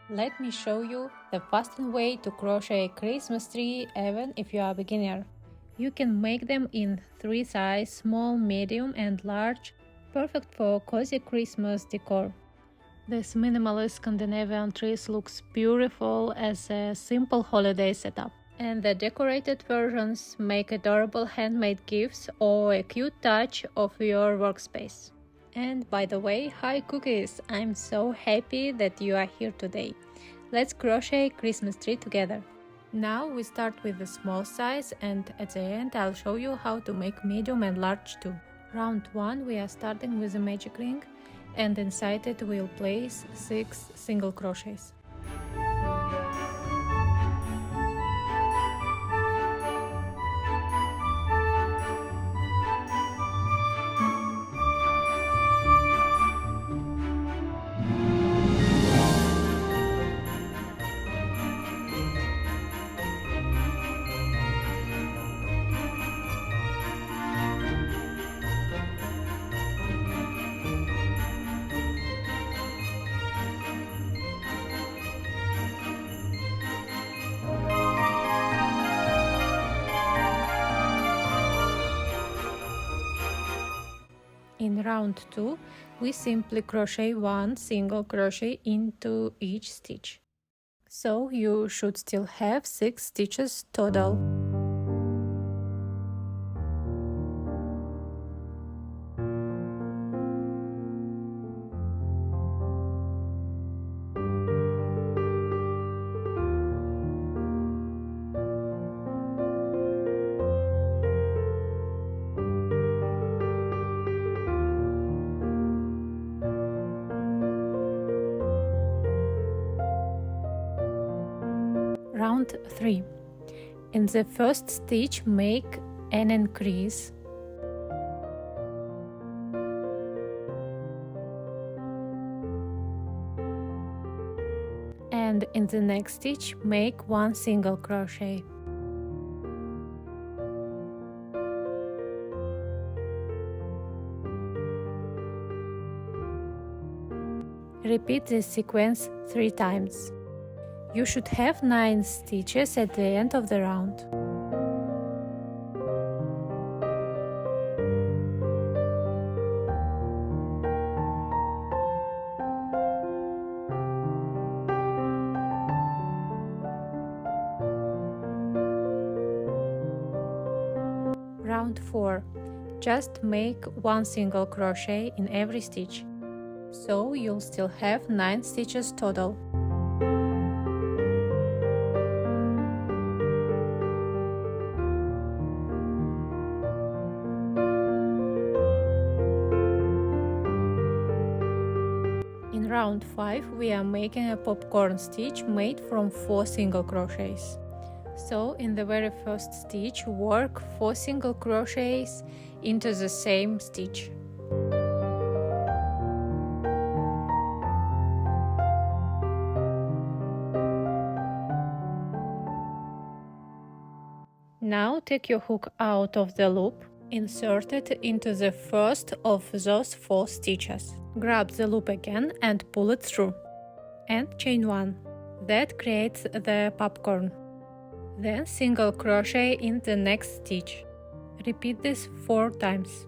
Let me show you the fastest way to crochet a Christmas tree even if you are a beginner. You can make them in 3 sizes: small, medium and large, perfect for cozy Christmas decor. This minimalist Scandinavian tree looks beautiful as a simple holiday setup. And the decorated versions make adorable handmade gifts or a cute touch of your workspace. And by the way, hi cookies! I'm so happy that you are here today. Let's crochet Christmas tree together. Now we start with the small size, and at the end I'll show you how to make medium and large too. Round 1 we are starting with a magic ring, and inside it we'll place 6 single crochets. In round 2, we simply crochet 1 single crochet into each stitch. So you should still have 6 stitches total. Round 3. In the first stitch make an increase. And in the next stitch make 1 single crochet. Repeat this sequence 3 times. You should have 9 stitches at the end of the round. Round 4. Just make 1 single crochet in every stitch, so you'll still have 9 stitches total. In round 5 we are making a popcorn stitch made from 4 single crochets. So in the very first stitch work 4 single crochets into the same stitch. Now take your hook out of the loop, insert it into the first of those 4 stitches. Grab the loop again and pull it through. And chain 1. That creates the popcorn. Then single crochet in the next stitch. Repeat this 4 times.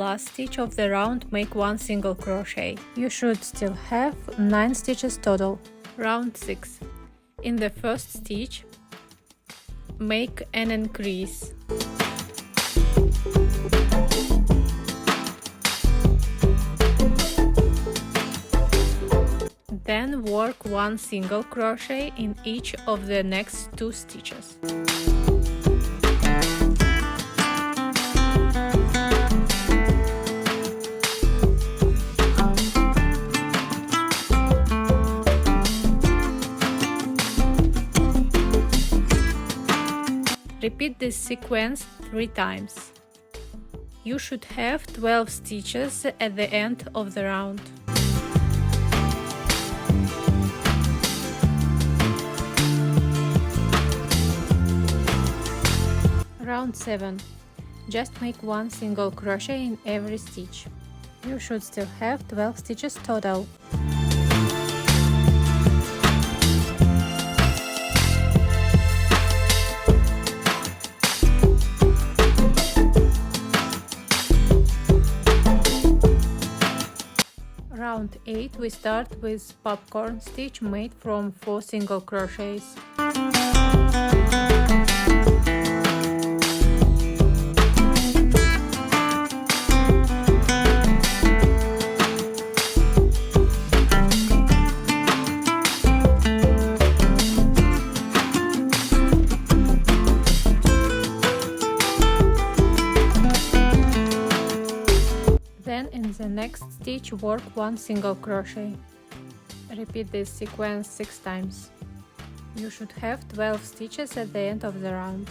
last stitch of the round, make one single crochet. You should still have 9 stitches total. Round 6. In the first stitch, make an increase. Then work one single crochet in each of the next 2 stitches. Repeat this sequence 3 times. You should have 12 stitches at the end of the round. Round 7. Just make one single crochet in every stitch. You should still have 12 stitches total. Round 8, we start with popcorn stitch made from 4 single crochets. Then in the next stitch work one single crochet. Repeat this sequence 6 times. You should have 12 stitches at the end of the round.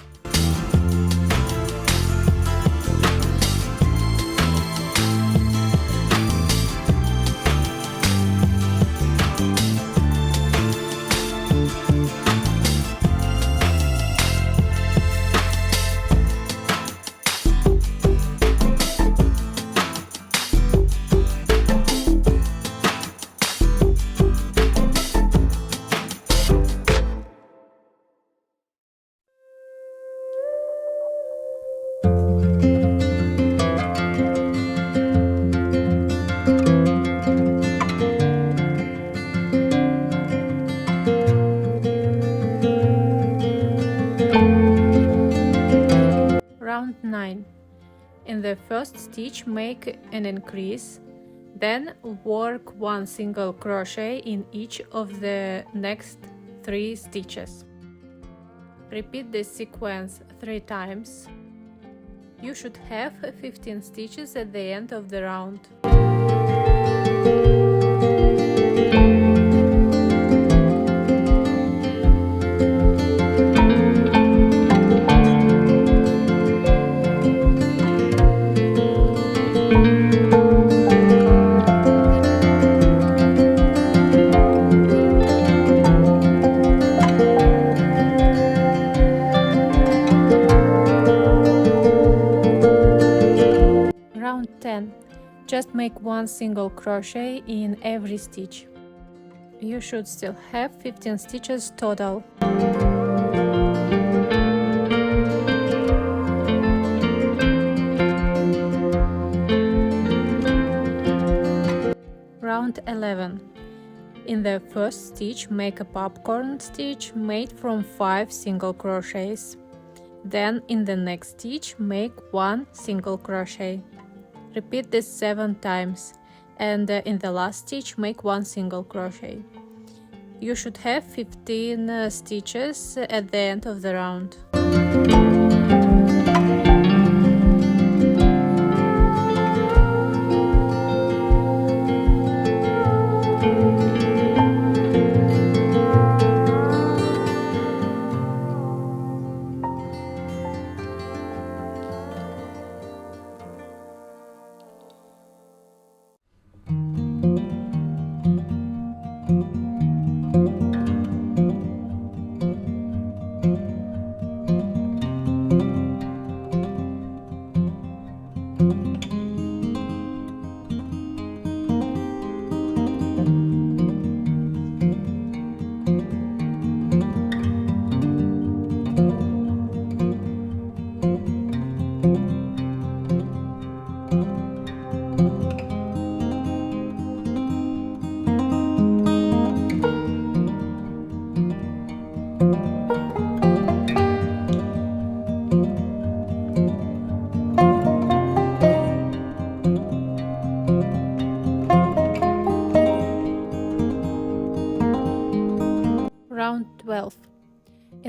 Round 9. In the first stitch make an increase, then work one single crochet in each of the next 3 stitches. Repeat this sequence 3 times. You should have 15 stitches at the end of the round. Round 10. Just make one single crochet in every stitch. You should still have 15 stitches total. Round 11. In the first stitch make a popcorn stitch made from 5 single crochets. Then in the next stitch make one single crochet. Repeat this 7 times, and in the last stitch make one single crochet. You should have 15 stitches at the end of the round.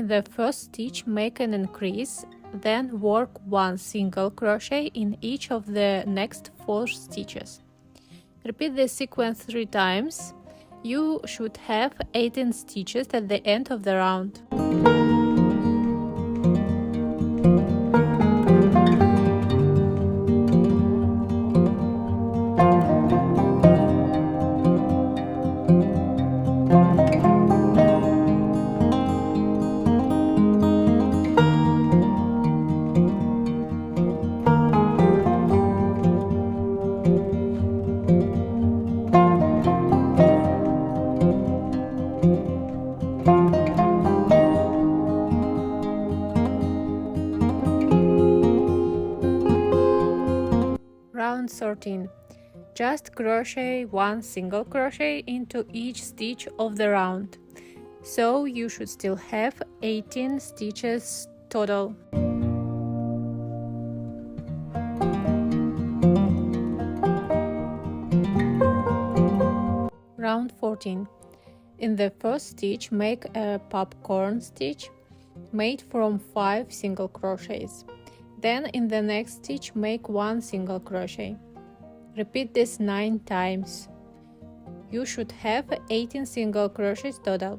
In the first stitch, make an increase, then work 1 single crochet in each of the next 4 stitches. Repeat this sequence 3 times. You should have 18 stitches at the end of the round. Round 13. Just crochet 1 single crochet into each stitch of the round, so you should still have 18 stitches total. Round 14. In the first stitch, make a popcorn stitch made from 5 single crochets. Then in the next stitch, make 1 single crochet. Repeat this 9 times. You should have 18 single crochets total.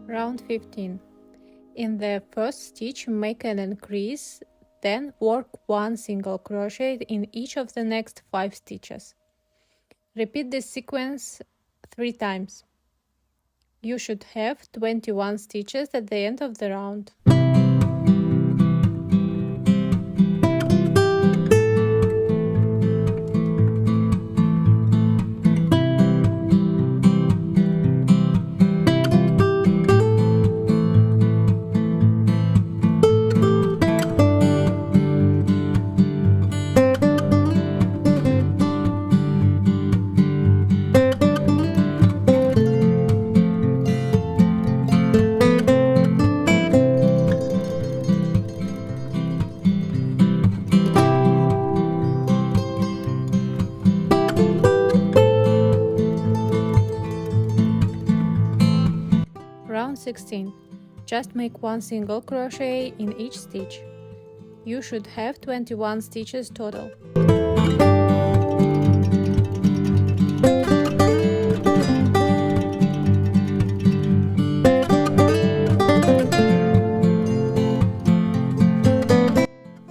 Round 15. In the first stitch, make an increase, then work 1 single crochet in each of the next 5 stitches. Repeat this sequence 3 times. You should have 21 stitches at the end of the round. Round 16. Just make 1 single crochet in each stitch. You should have 21 stitches total.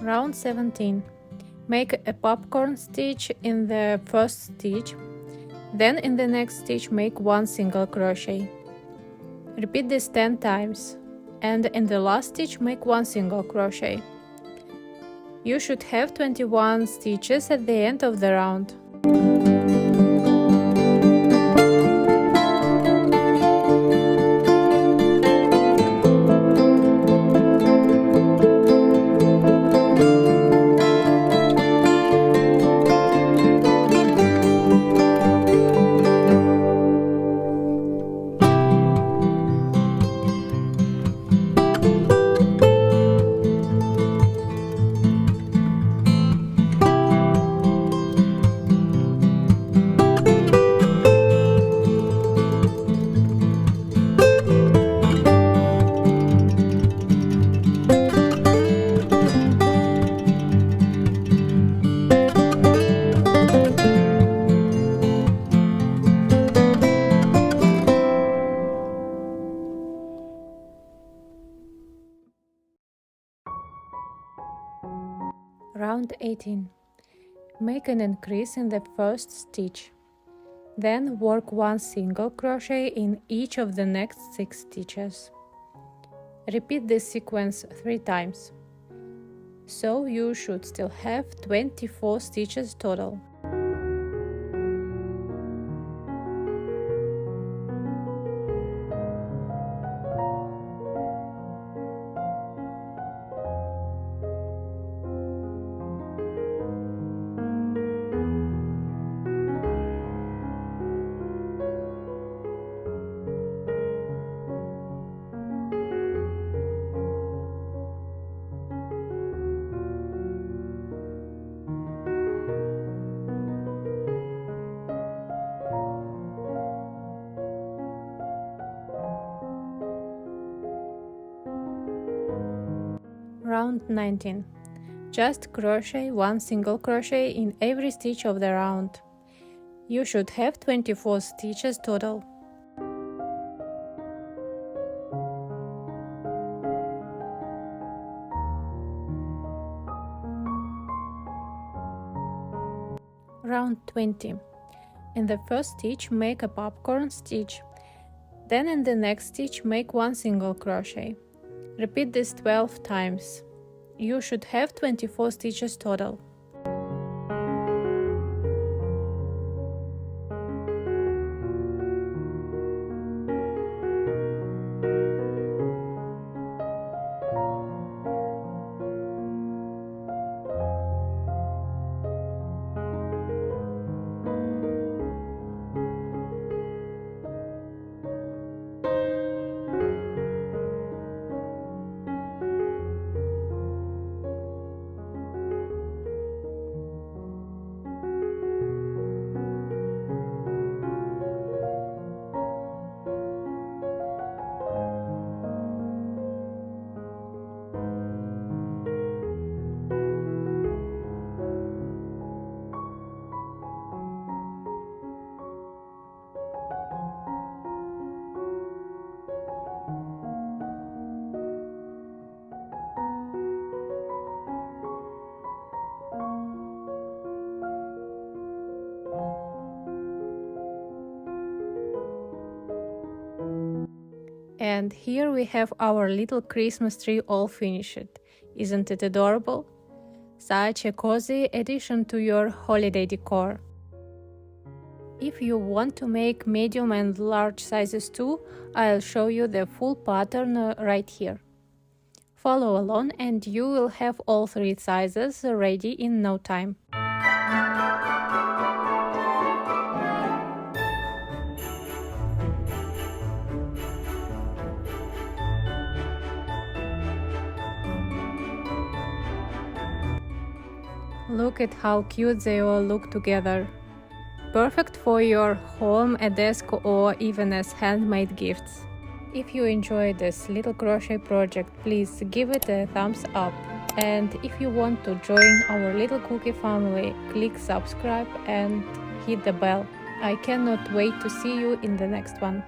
Round 17. Make a popcorn stitch in the first stitch, then in the next stitch make 1 single crochet. Repeat this 10 times, and in the last stitch make 1 single crochet. You should have 21 stitches at the end of the round. Round 18. Make an increase in the first stitch. Then work one single crochet in each of the next 6 stitches. Repeat this sequence 3 times. So you should still have 24 stitches total. Round 19. Just crochet one single crochet in every stitch of the round. You should have 24 stitches total. Round 20. In the first stitch, make a popcorn stitch. Then in the next stitch, make one single crochet. Repeat this 12 times. You should have 24 stitches total. And here we have our little Christmas tree all finished. Isn't it adorable? Such a cozy addition to your holiday decor. If you want to make medium and large sizes too, I'll show you the full pattern right here. Follow along and you will have all 3 sizes ready in no time. Look at how cute they all look together. Perfect for your home, a desk, or even as handmade gifts. If you enjoyed this little crochet project, please give it a thumbs up. And if you want to join our little cookie family, click subscribe and hit the bell. I cannot wait to see you in the next one.